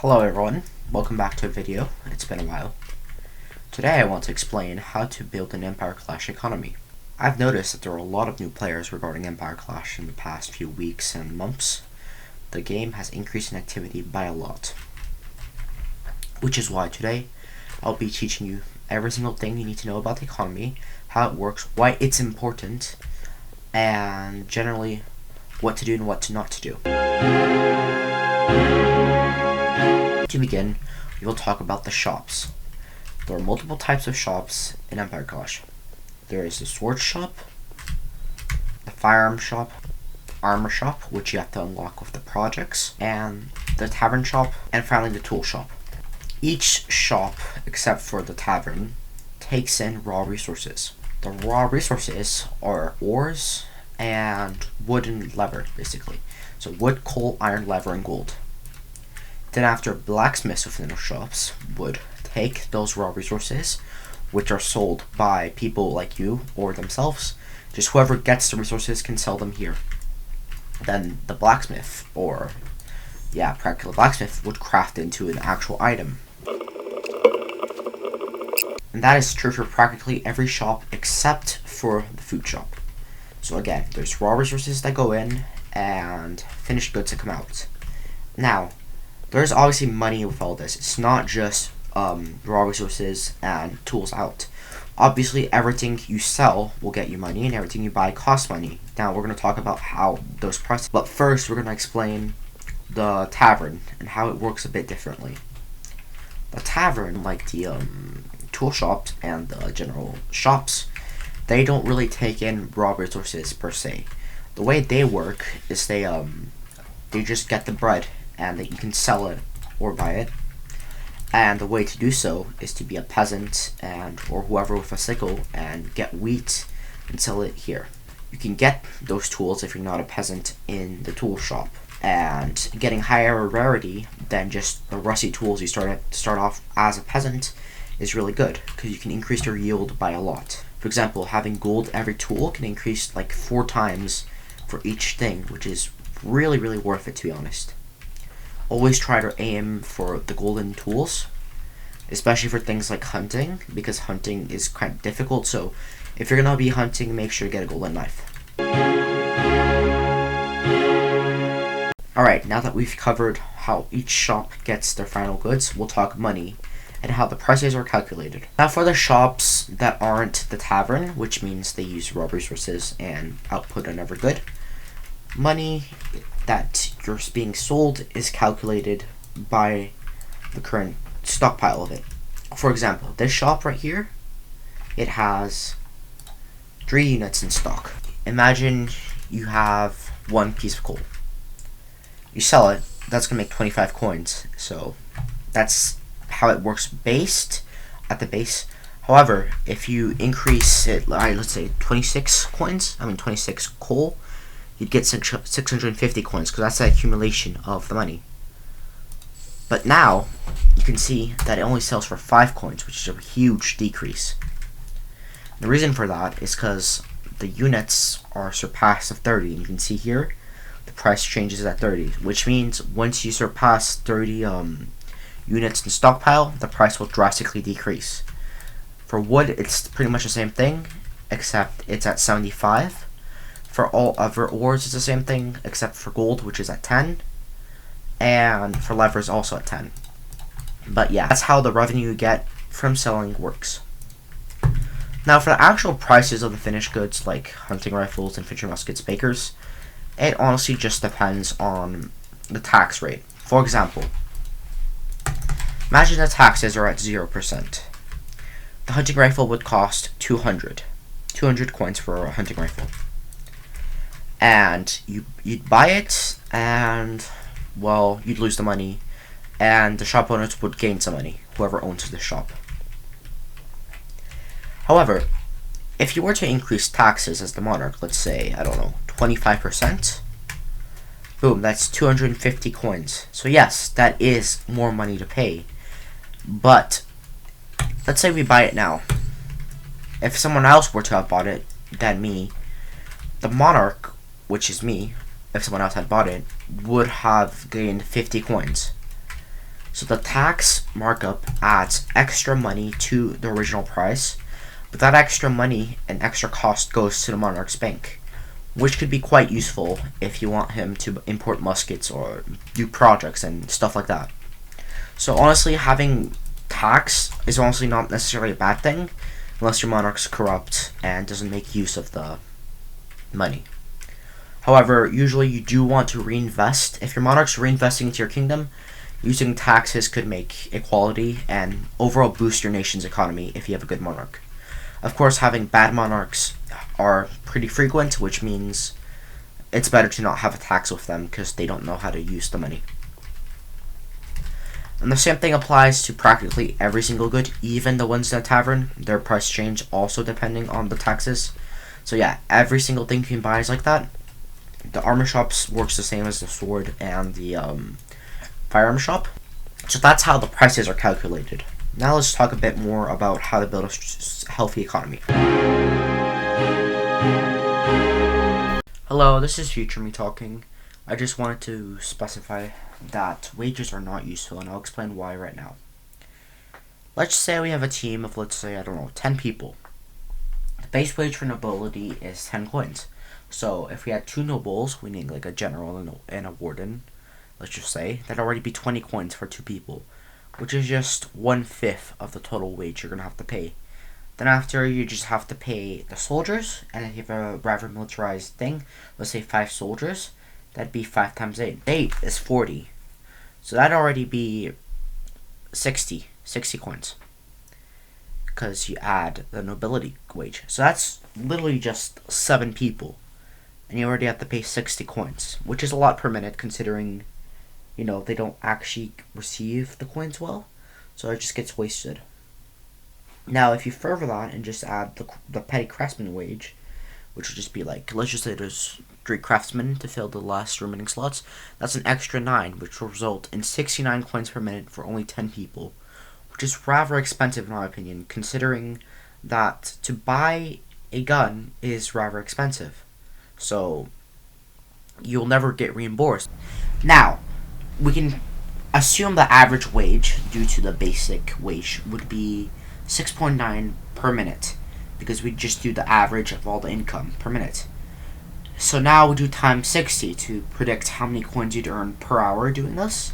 Hello everyone, welcome back to a video. It's been a while. Today I want to explain how to build an Empire Clash economy. I've noticed that there are a lot of new players regarding Empire Clash in the past few weeks and months. The game has increased in activity by a lot. Which is why today I'll be teaching you every single thing you need to know about the economy, how it works, why it's important, and generally what to do and what not to do. To begin, we will talk about the shops. There are multiple types of shops in Empire Clash. There is the sword shop, the firearm shop, the armor shop, which you have to unlock with the projects, and the tavern shop, and finally the tool shop. Each shop, except for the tavern, takes in raw resources. The raw resources are ores and wood and leather, basically. So wood, coal, iron, leather, and gold. Then after blacksmiths within the shops would take those raw resources, which are sold by people like you or themselves. Just whoever gets the resources can sell them here. Then the blacksmith, practical blacksmith, would craft into an actual item. And that is true for practically every shop except for the food shop. So again, there's raw resources that go in and finished goods that come out. Now, there's obviously money with all this. It's not just raw resources and tools out. Obviously, everything you sell will get you money, and everything you buy costs money. Now, we're going to talk about how those prices. But first, we're going to explain the tavern and how it works a bit differently. The tavern, like the tool shops and the general shops, they don't really take in raw resources per se. The way they work is they just get the bread, and that you can sell it or buy it. And the way to do so is to be a peasant or whoever with a sickle and get wheat and sell it here. You can get those tools if you're not a peasant in the tool shop. And getting higher rarity than just the rusty tools you start off as a peasant is really good, because you can increase your yield by a lot. For example, having gold every tool can increase like 4 times for each thing, which is really, really worth it, to be honest. Always try to aim for the golden tools, especially for things like hunting, because hunting is kind of difficult. So if you're gonna be hunting, make sure to get a golden knife. Alright, now that we've covered how each shop gets their final goods, we'll talk money and how the prices are calculated. Now for the shops that aren't the tavern, which means they use raw resources and output another good, money that you're being sold is calculated by the current stockpile of it. For example, this shop right here, it has 3 units in stock. Imagine you have 1 piece of coal. You sell it, that's going to make 25 coins. So that's how it works based at the base. However, if you increase it, let's say 26 coal, you'd get 650 coins, because that's the accumulation of the money. But now, you can see that it only sells for 5 coins, which is a huge decrease. The reason for that is because the units are surpassed of 30, and you can see here, the price changes at 30, which means once you surpass 30 units in stockpile, the price will drastically decrease. For wood, it's pretty much the same thing, except it's at 75. For all other ores, it's the same thing, except for gold, which is at 10. And for leather is also at 10. But yeah, that's how the revenue you get from selling works. Now for the actual prices of the finished goods, like hunting rifles, infantry muskets, bakers, it honestly just depends on the tax rate. For example, imagine the taxes are at 0%. The hunting rifle would cost 200 coins for a hunting rifle. And you'd buy it, and, well, you'd lose the money, and the shop owners would gain some money, whoever owns the shop. However, if you were to increase taxes as the monarch, let's say, 25%, boom, that's 250 coins. So yes, that is more money to pay. But, let's say we buy it now. If someone else were to have bought it than me, the monarch, which is me, if someone else had bought it, would have gained 50 coins. So the tax markup adds extra money to the original price, but that extra money and extra cost goes to the monarch's bank, which could be quite useful if you want him to import muskets or do projects and stuff like that. So honestly, having tax is honestly not necessarily a bad thing, unless your monarch's corrupt and doesn't make use of the money. However, usually you do want to reinvest. If your monarch's reinvesting into your kingdom, using taxes could make equality and overall boost your nation's economy if you have a good monarch. Of course, having bad monarchs are pretty frequent, which means it's better to not have a tax with them because they don't know how to use the money. And the same thing applies to practically every single good, even the ones in the tavern. Their price change also depending on the taxes. So yeah, every single thing you can buy is like that. The armor shops works the same as the sword and the firearm shop. So that's how the prices are calculated. Now let's talk a bit more about how to build a healthy economy. Hello, this is Future Me talking. I just wanted to specify that wages are not useful, and I'll explain why right now. Let's say we have a team of, let's say, 10 people. The base wage for nobility is 10 coins. So if we had 2 nobles, we need like a general and a warden, let's just say, that'd already be 20 coins for 2 people, which is just 1/5 of the total wage you're going to have to pay. Then after, you just have to pay the soldiers, and if you have a rather militarized thing, let's say 5 soldiers, that'd be 5 times 8. 8 is 40. So that'd already be 60 coins. Because you add the nobility wage. So that's literally just 7 people. And you already have to pay 60 coins, which is a lot per minute considering, they don't actually receive the coins well. So it just gets wasted. Now, if you further that and just add the petty craftsman wage, which would just be like, let's just say there's 3 craftsmen to fill the last remaining slots, that's an extra 9, which will result in 69 coins per minute for only 10 people, which is rather expensive in my opinion, considering that to buy a gun is rather expensive. So, you'll never get reimbursed. Now, we can assume the average wage, due to the basic wage, would be 6.9 per minute, because we just do the average of all the income per minute. So now we do times 60 to predict how many coins you'd earn per hour doing this,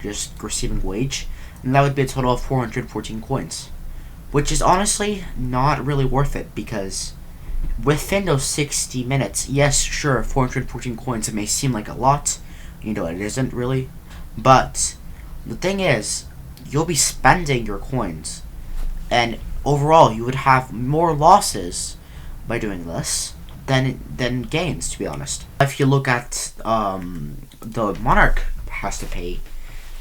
just receiving wage, and that would be a total of 414 coins, which is honestly not really worth it, because within those 60 minutes, yes, sure, 414 coins, it may seem like a lot, it isn't really, but the thing is, you'll be spending your coins, and overall, you would have more losses by doing this than gains, to be honest. If you look at the monarch has to pay,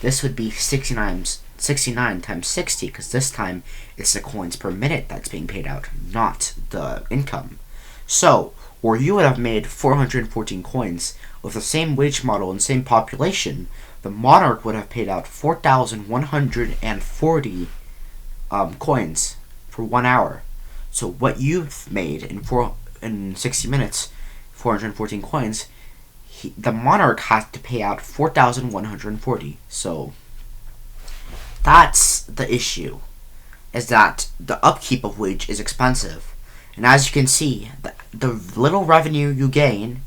this would be 69 times 60, because this time it's the coins per minute that's being paid out, not the income. So, where you would have made 414 coins with the same wage model and same population, the monarch would have paid out 4,140 coins for 1 hour. So what you've made in 60 minutes, 414 coins, the monarch has to pay out 4,140. So that's the issue, is that the upkeep of wage is expensive. And as you can see, the little revenue you gain,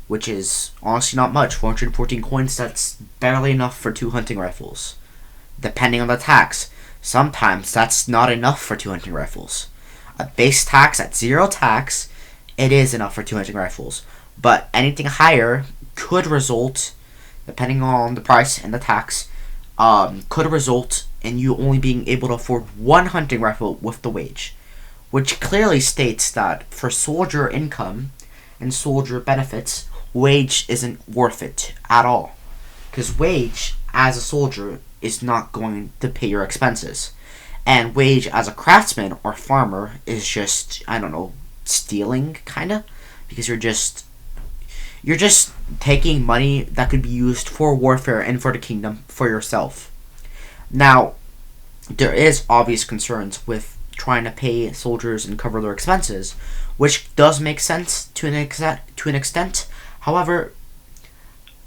which is honestly not much, 414 coins, that's barely enough for 2 hunting rifles, depending on the tax. Sometimes that's not enough for 2 hunting rifles. A base tax at 0 tax, it is enough for 2 hunting rifles. But anything higher could result, depending on the price and the tax, could result in you only being able to afford 1 hunting rifle with the wage, which clearly states that for soldier income and soldier benefits, wage isn't worth it at all. Because wage, as a soldier, is not going to pay your expenses. And wage as a craftsman or farmer is just, stealing, kinda. Because you're just taking money that could be used for warfare and for the kingdom for yourself. Now, there is obvious concerns with trying to pay soldiers and cover their expenses, which does make sense to an extent. However,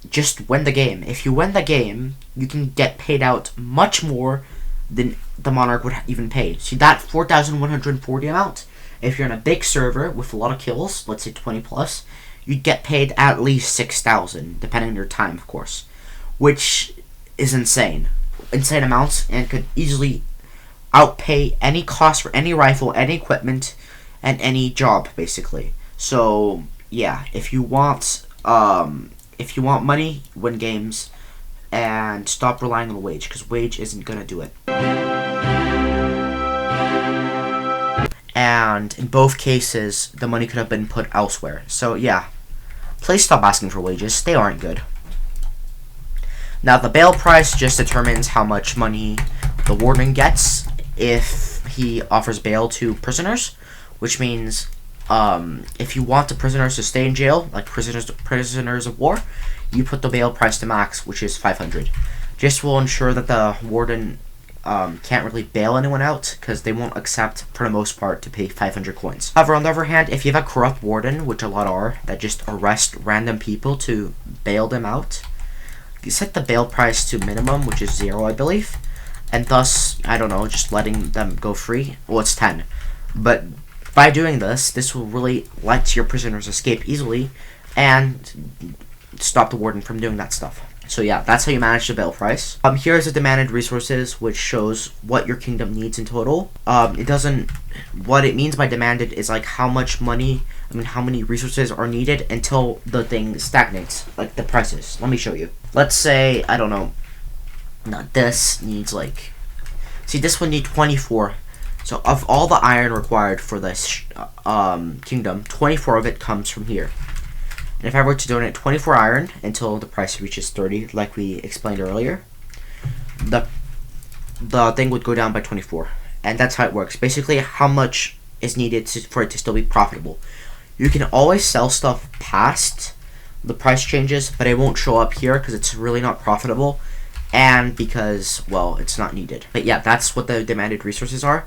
just win the game. If you win the game, you can get paid out much more than the Monarch would even pay. See that 4,140 amount? If you're in a big server with a lot of kills, let's say 20 plus, you'd get paid at least 6,000, depending on your time, of course, which is insane. Insane amounts, and could easily outpay any cost for any rifle, any equipment, and any job, basically. So yeah, if you want money, win games, and stop relying on wage, because wage isn't gonna do it. And in both cases, the money could have been put elsewhere. So yeah, please stop asking for wages. They aren't good. Now the bail price just determines how much money the warden gets if he offers bail to prisoners, which means if you want the prisoners to stay in jail, like prisoners of war, you put the bail price to max, which is 500. Just will ensure that the warden can't really bail anyone out, because they won't accept, for the most part, to pay 500 coins. However, on the other hand, if you have a corrupt warden, which a lot are, that just arrest random people to bail them out, you set the bail price to minimum, which is 0, I believe, and thus, I don't know, just letting them go free. Well, it's 10. But by doing this will really let your prisoners escape easily and stop the warden from doing that stuff. So yeah, that's how you manage the bail price. Here's the demanded resources, which shows what your kingdom needs in total. What it means by demanded is like how much money, how many resources are needed until the thing stagnates, like the prices. Let me show you. Let's say, I don't know, this needs like, see, this would need 24. So of all the iron required for this kingdom, 24 of it comes from here. And if I were to donate 24 iron until the price reaches 30, like we explained earlier, the thing would go down by 24. And that's how it works. Basically, how much is needed for it to still be profitable. You can always sell stuff past the price changes, but it won't show up here because it's really not profitable, and because, well, it's not needed. But yeah, that's what the demanded resources are.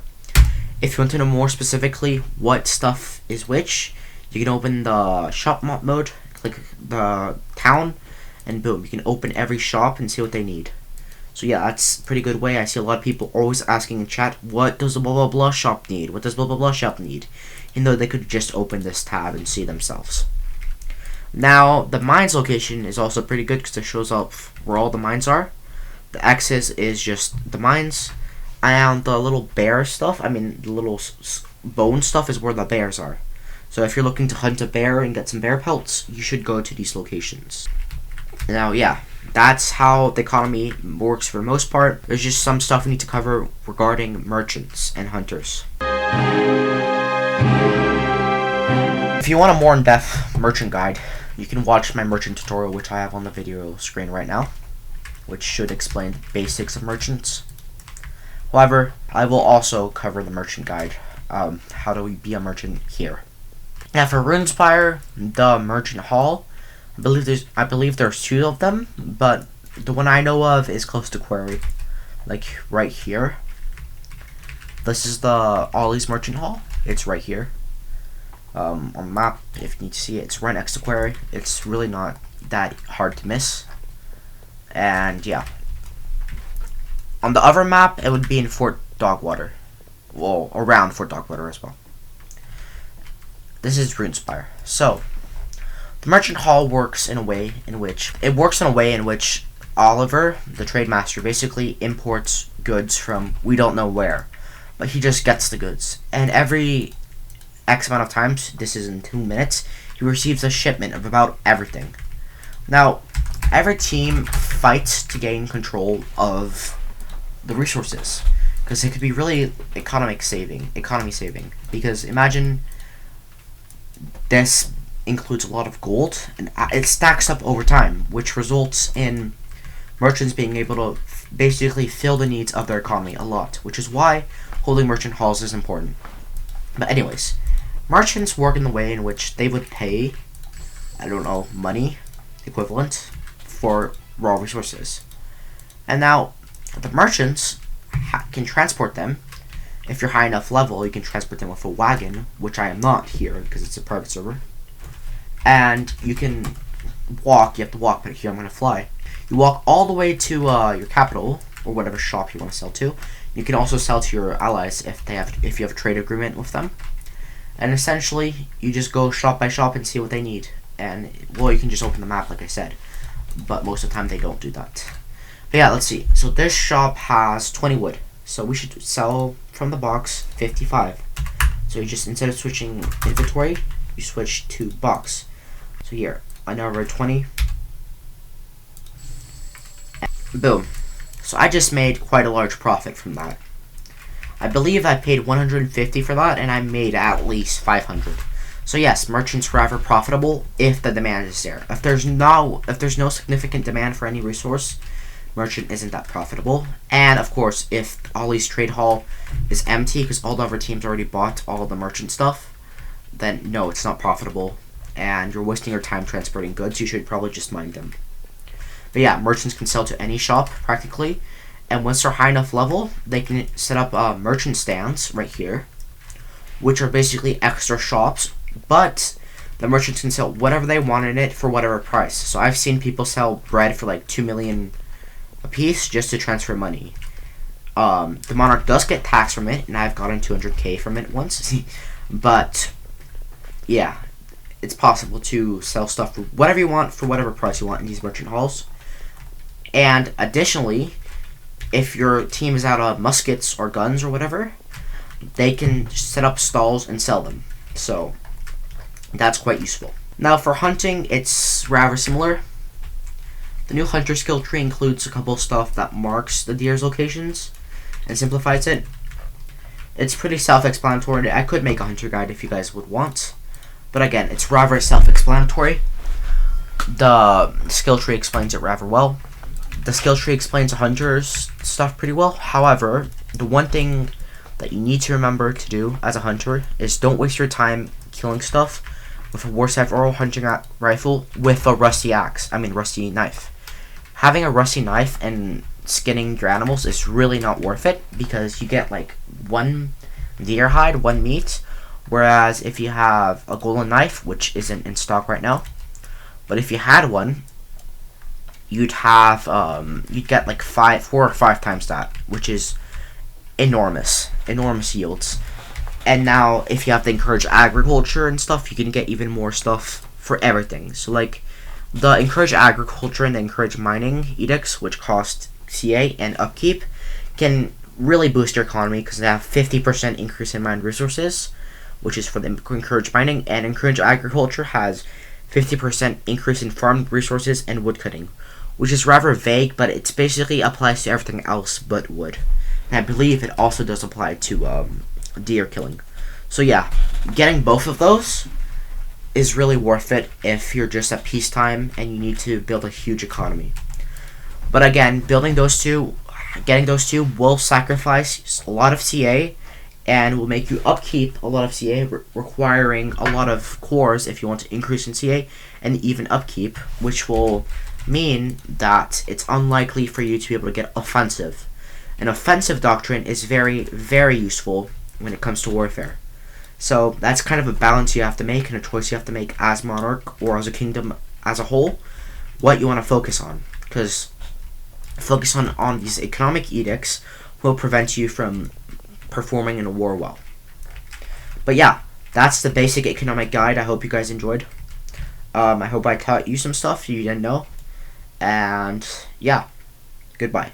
If you want to know more specifically what stuff is which, you can open the shop mode, click the town, and boom, you can open every shop and see what they need. So yeah, that's a pretty good way. I see a lot of people always asking in chat, what does the blah blah blah shop need? What does blah blah blah shop need? Even though they could just open this tab and see themselves. Now, the mines location is also pretty good because it shows up where all the mines are. The X's is just the mines, and the little bear stuff, the little bone stuff is where the bears are. So if you're looking to hunt a bear and get some bear pelts, you should go to these locations. Now, yeah, that's how the economy works for the most part. There's just some stuff we need to cover regarding merchants and hunters. If you want a more in-depth merchant guide, you can watch my merchant tutorial, which I have on the video screen right now, which should explain the basics of merchants. However, I will also cover the merchant guide, how do we be a merchant here. Now for Runespire, the merchant hall, I believe there's 2 of them, but the one I know of is close to Quarry, like right here. This is the Ollie's merchant hall. It's right here. On the map, if you need to see it, it's right next to Quarry. It's really not that hard to miss. And yeah. On the other map, it would be in Fort Dogwater. Well, around Fort Dogwater as well. This is Runespire. So, the merchant hall works in a way in which Oliver, the trade master, basically imports goods from we don't know where, but he just gets the goods. And every X amount of times, this is in 2 minutes, he receives a shipment of about everything. Now, every team fights to gain control of the resources, because it could be really economy saving. Because imagine this includes a lot of gold, and it stacks up over time, which results in merchants being able to basically fill the needs of their economy a lot, which is why holding merchant halls is important. But anyways, merchants work in the way in which they would pay, I don't know, money equivalent for raw resources. And now, the merchants can transport them. If you're high enough level, you can transport them with a wagon, which I am not here because it's a private server. And you can walk. You have to walk, but here I'm going to fly. You walk all the way to your capital, or whatever shop you want to sell to. You can also sell to your allies if you have a trade agreement with them. And essentially, you just go shop by shop and see what they need. And, well, you can just open the map, like I said. But most of the time, they don't do that. But yeah, let's see. So this shop has 20 wood. So we should sell from the box 55. So you just, instead of switching inventory, you switch to box. So here, I now read 20. And boom. So I just made quite a large profit from that. I believe I paid 150 for that, and I made at least 500. So yes, merchants are rather profitable if the demand is there. If there's no significant demand for any resource, merchant isn't that profitable. And of course, if Ollie's trade hall is empty because all the other teams already bought all the merchant stuff, then no, it's not profitable, and you're wasting your time transporting goods. You should probably just mine them. But yeah, merchants can sell to any shop practically. And once they're high enough level, they can set up merchant stands right here, which are basically extra shops, but the merchants can sell whatever they want in it for whatever price. So I've seen people sell bread for like 2 million a piece just to transfer money. The Monarch does get tax from it, and I've gotten 200k from it once. But yeah, it's possible to sell stuff for whatever you want for whatever price you want in these merchant halls. And additionally, if your team is out of muskets or guns or whatever, they can set up stalls and sell them. So that's quite useful. Now for hunting, it's rather similar. The new hunter skill tree includes a couple of stuff that marks the deer's locations and simplifies it. It's pretty self-explanatory. I could make a hunter guide if you guys would want, but again, it's rather self-explanatory. The skill tree explains it rather well. The skill tree explains hunter's stuff pretty well. However, the one thing that you need to remember to do as a hunter is don't waste your time killing stuff with a Warsaw Oral hunting rifle with a rusty knife. Having a rusty knife and skinning your animals is really not worth it because you get like one deer hide, one meat, whereas if you have a golden knife, which isn't in stock right now, but if you had one, you'd get like 4 or 5 times that, which is enormous yields. And now if you have to encourage agriculture and stuff, you can get even more stuff for everything. So like the encourage agriculture and the encourage mining edicts, which cost CA and upkeep, can really boost your economy because they have 50% increase in mined resources, which is for the encourage mining, and encourage agriculture has 50% increase in farmed resources and wood cutting, which is rather vague, but it basically applies to everything else but wood. And I believe it also does apply to deer killing. So yeah, getting both of those is really worth it if you're just at peacetime and you need to build a huge economy. But again, getting those two will sacrifice a lot of CA and will make you upkeep a lot of CA, requiring a lot of cores if you want to increase in CA and even upkeep, which will mean that it's unlikely for you to be able to get offensive. An offensive doctrine is very, very useful when it comes to warfare. So that's kind of a balance you have to make and a choice you have to make as Monarch or as a kingdom as a whole, what you want to focus on. Because focus on these economic edicts will prevent you from performing in a war well. But yeah, that's the basic economic guide. I hope you guys enjoyed. I hope I taught you some stuff you didn't know. And yeah, goodbye.